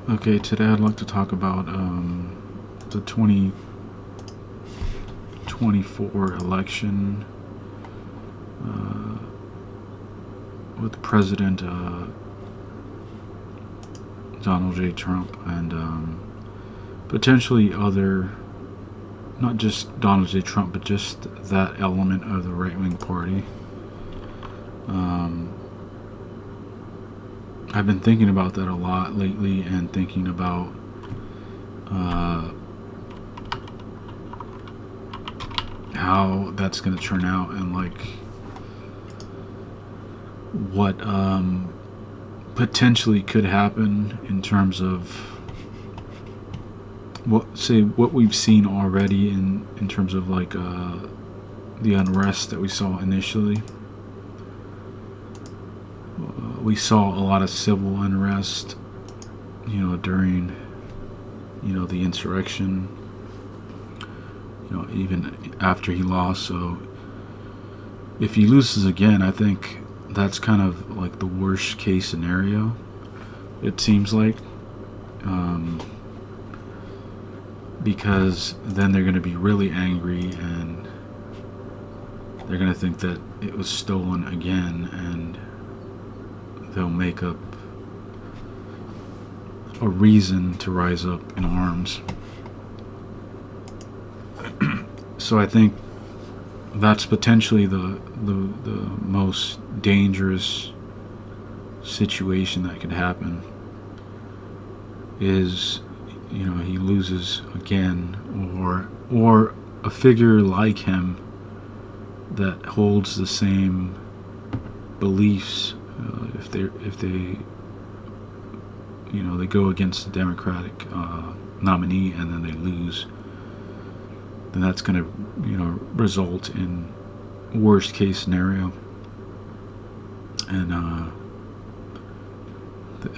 Okay, today I'd like to talk about the 2024 election uh, with President Donald J. Trump and potentially other, not just Donald J. Trump, but just that element of the right wing party. Um, I've been thinking about that a lot lately and thinking about uh, how that's going to turn out and like what potentially could happen in terms of what we've seen already in terms of like the unrest that we saw initially. We saw a lot of civil unrest, during the insurrection, even after he lost. So if he loses again, I think that's kind of like the worst case scenario. It seems like, um, because then they're going to be really angry and they're going to think that it was stolen again, and they'll make up a reason to rise up in arms. So I think that's potentially the most dangerous situation that could happen is he loses again, or a figure like him that holds the same beliefs, if they they go against the Democratic nominee and then they lose, then that's going to result in worst case scenario. And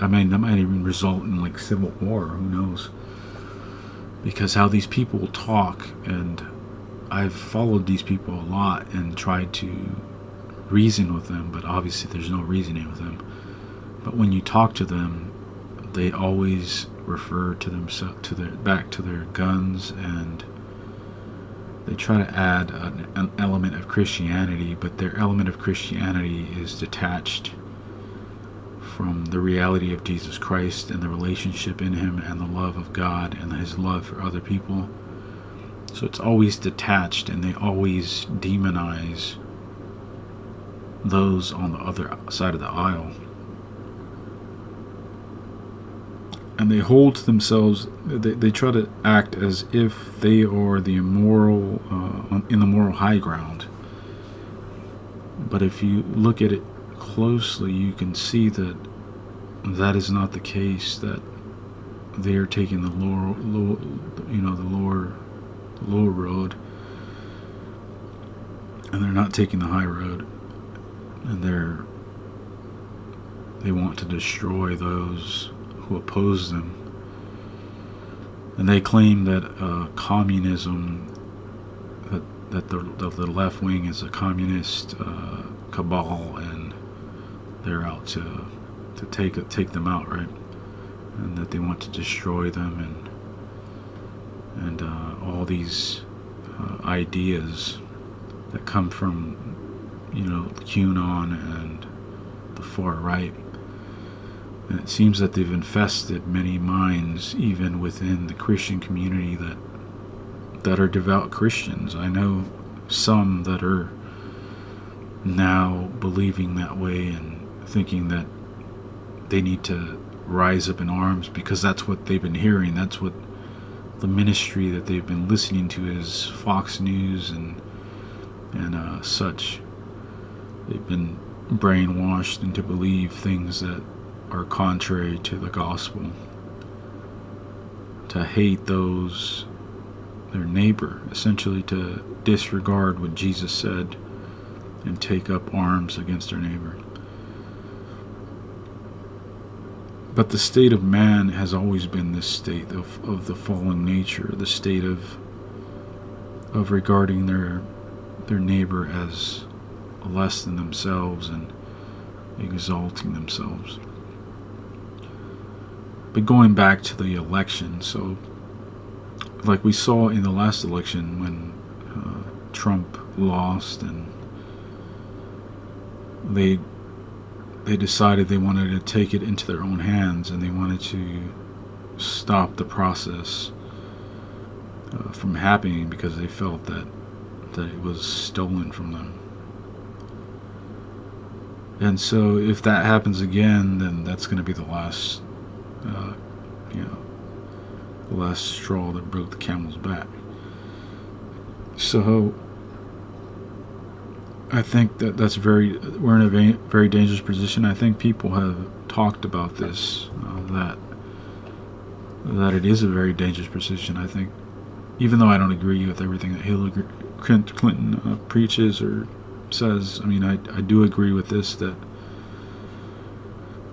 I mean, that might even result in like civil war. Who knows? Because how these people talk, and I've followed these people a lot and tried to reason with them, but obviously there's no reasoning with them. But when you talk to them, they always refer to themselves back to their guns, and they try to add an element of Christianity, but their element of Christianity is detached from the reality of Jesus Christ and the relationship in him and the love of God and his love for other people. So it's always detached, and they always demonize those on the other side of the aisle. And they hold to themselves, they try to act as if they are the immoral, in the moral high ground. But if you look at it closely, you can see that that is not the case, that they are taking the lower road, and they're not taking the high road, and they want to destroy those who oppose them. And they claim that communism, that the left wing is a communist cabal, and they're out to take them out, right? And that they want to destroy them, and all these ideas that come from QAnon and the far right. And it seems that they've infested many minds, even within the Christian community, that are devout Christians. I know some that are now believing that way and thinking that they need to rise up in arms because that's what they've been hearing. That's what the ministry that they've been listening to is Fox News and such. They've been brainwashed into believe things that are contrary to the gospel, to hate their neighbor, essentially to disregard what Jesus said and take up arms against their neighbor. But the state of man has always been this state of the fallen nature, the state of regarding their neighbor as less than themselves and exalting themselves. But going back to the election, so like we saw in the last election when Trump lost, and they decided they wanted to take it into their own hands, and they wanted to stop the process from happening because they felt that it was stolen from them. And so if that happens again, then that's going to be the last the last straw that broke the camel's back. So I think that's we're in a very dangerous position. I think people have talked about this, that it is a very dangerous position. I think, even though I don't agree with everything that Hillary Clinton preaches or says, I mean, I do agree with this, that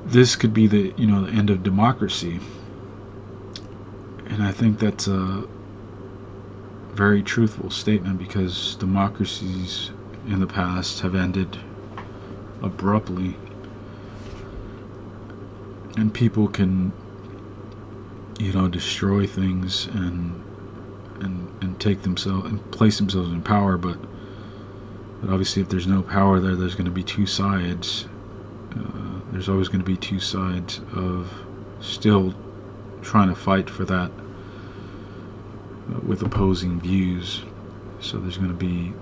this could be the end of democracy. And I think that's a very truthful statement, because democracies in the past have ended abruptly, and people can destroy things and take themselves and place themselves in power, but obviously if there's no power there's going to be two sides. There's always going to be two sides of still trying to fight for that with opposing views. So there's going to be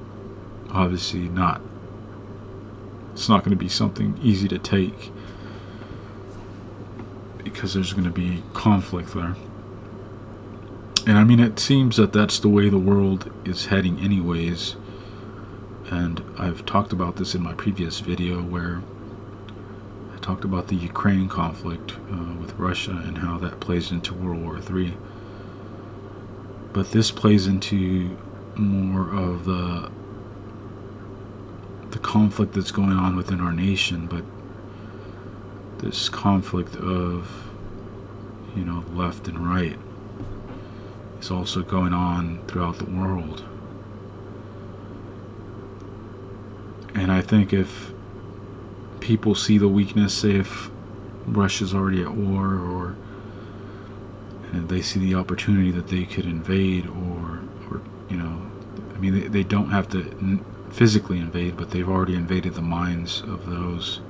obviously it's not going to be something easy to take, because there's going to be conflict there. And I mean, it seems that that's the way the world is heading anyways. And I've talked about this in my previous video, where I talked about the Ukraine conflict with Russia and how that plays into World War III. But this plays into more of the conflict that's going on within our nation, but this conflict of left and right is also going on throughout the world. And I think if people see the weakness, say if Russia's already at war, and they see the opportunity that they could invade, or I mean, they don't have to physically invade, but they've already invaded the minds of those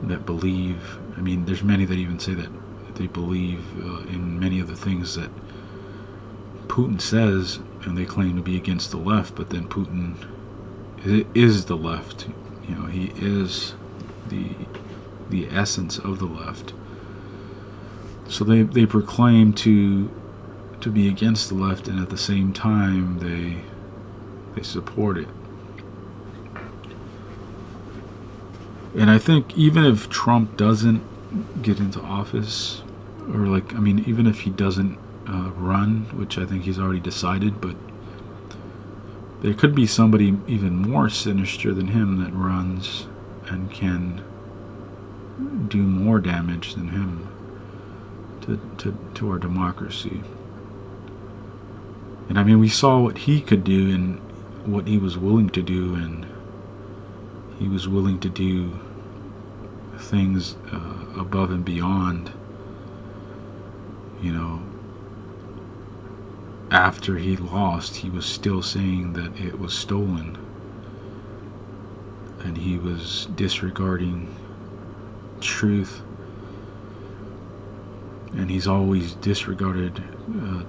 that believe. I mean, there's many that even say that they believe in many of the things that Putin says, and they claim to be against the left, but then Putin is the left. He is the essence of the left. So they proclaim to be against the left, and at the same time they support it. And I think even if Trump doesn't get into office, or even if he doesn't run, which I think he's already decided, but there could be somebody even more sinister than him that runs and can do more damage than him to our democracy. And I mean, we saw what he could do and what he was willing to do, and he was willing to do things above and beyond. After he lost, he was still saying that it was stolen, and he was disregarding truth, and he's always disregarded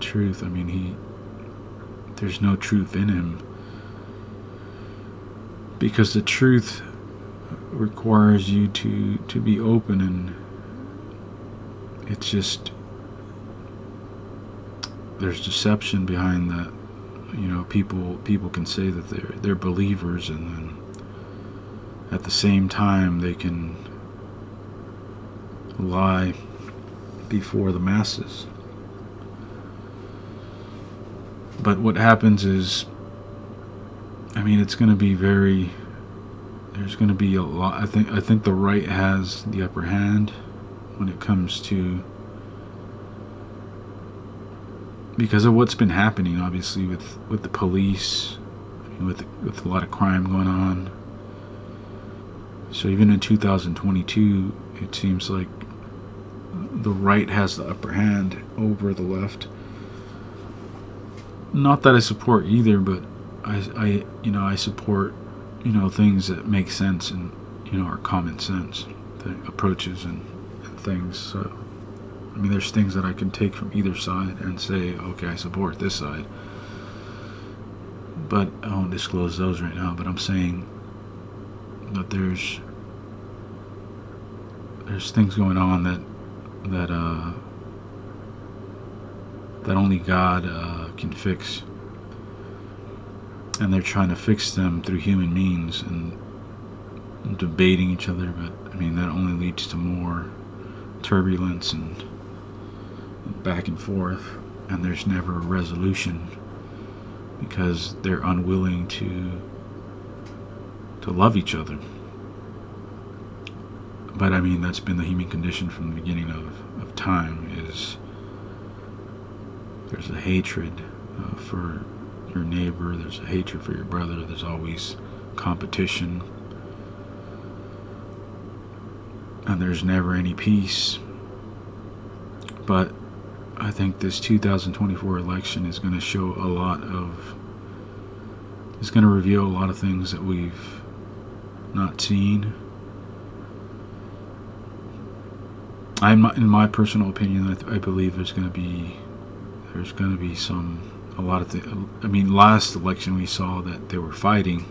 truth. I mean, there's no truth in him, because the truth requires you to be open, and it's just, there's deception behind that. People can say that they're believers, and then at the same time they can lie before the masses. But what happens is, I mean, it's going to be there's going to be a lot. I think the right has the upper hand when it comes to, because of what's been happening, obviously, with the police, with a lot of crime going on. So even in 2022, it seems like the right has the upper hand over the left. Not that I support either, but I support things that make sense and are common sense, the approaches and things. So I mean, there's things that I can take from either side and say, okay, I support this side. But I won't disclose those right now. But I'm saying that there's things going on that only God can fix, and they're trying to fix them through human means and debating each other. But I mean, that only leads to more turbulence and back and forth, and there's never a resolution because they're unwilling to love each other. But I mean, that's been the human condition from the beginning of time. Is there's a hatred for your neighbor, there's a hatred for your brother, there's always competition, and there's never any peace. But I think this 2024 election is going to show it's going to reveal a lot of things that we've not seen. In my personal opinion, I believe there's going to be a lot of things. I mean, last election we saw that they were fighting,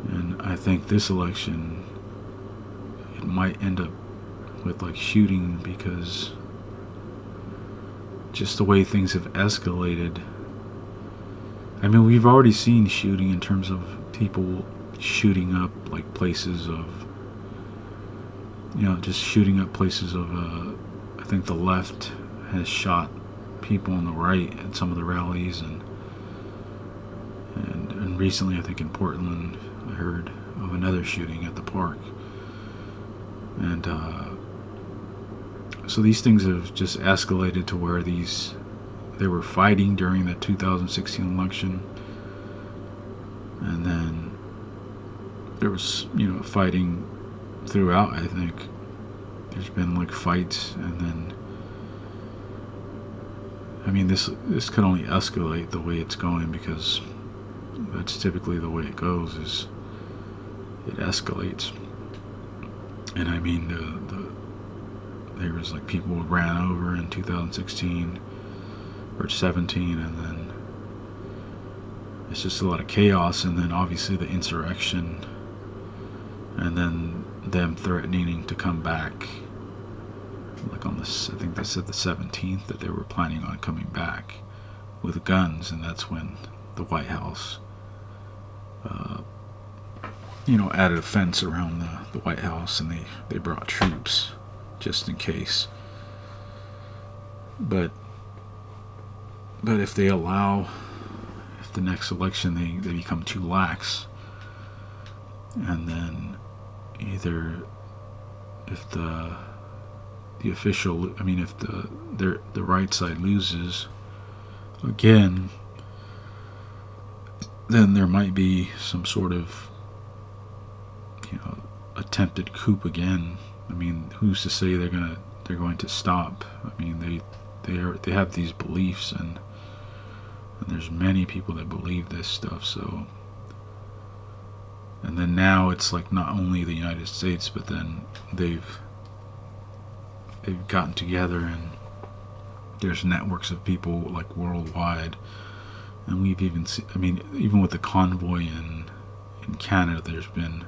and I think this election it might end up with like shooting, because just the way things have escalated. I mean, we've already seen shooting in terms of people shooting up like places of, just shooting up places of, I think the left has shot people on the right at some of the rallies, and recently I think in Portland I heard of another shooting at the park. And so these things have just escalated to where they were fighting during the 2016 election, and then there was fighting throughout. I think there's been like fights, and then I mean this could only escalate the way it's going, because that's typically the way it goes, is it escalates. And I mean there was like people ran over in 2016 or 17, and then it's just a lot of chaos, and then obviously the insurrection, and then them threatening to come back, like on this, I think they said the 17th that they were planning on coming back with guns, and that's when the White House added a fence around the White House, and they brought troops just in case. But if the next election they become too lax, and then either if the official, if the right side loses again, then there might be some sort of attempted coup again. I mean, who's to say they're going to stop? I mean, they have these beliefs, and there's many people that believe this stuff. So, and then now it's like not only the United States, but then they've gotten together, and there's networks of people like worldwide. And we've even seen, even with the convoy in Canada, there's been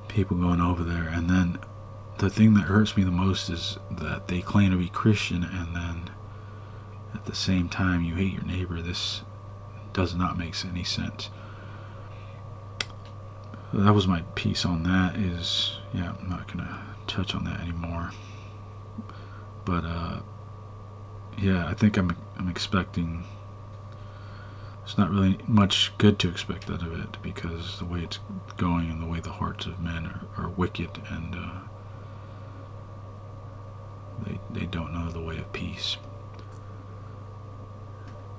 people going over there. And then the thing that hurts me the most is that they claim to be Christian, and then at the same time you hate your neighbor. This does not make any sense. That was my piece on that. I'm not gonna touch on that anymore. But I think I'm expecting. It's not really much good to expect out of it, because the way it's going and the way the hearts of men are wicked, and they don't know the way of peace.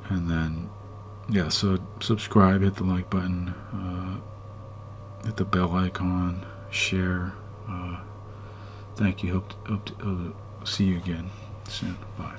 And then, so subscribe, hit the like button, hit the bell icon, share. Thank you. Hope to see you again soon. Bye.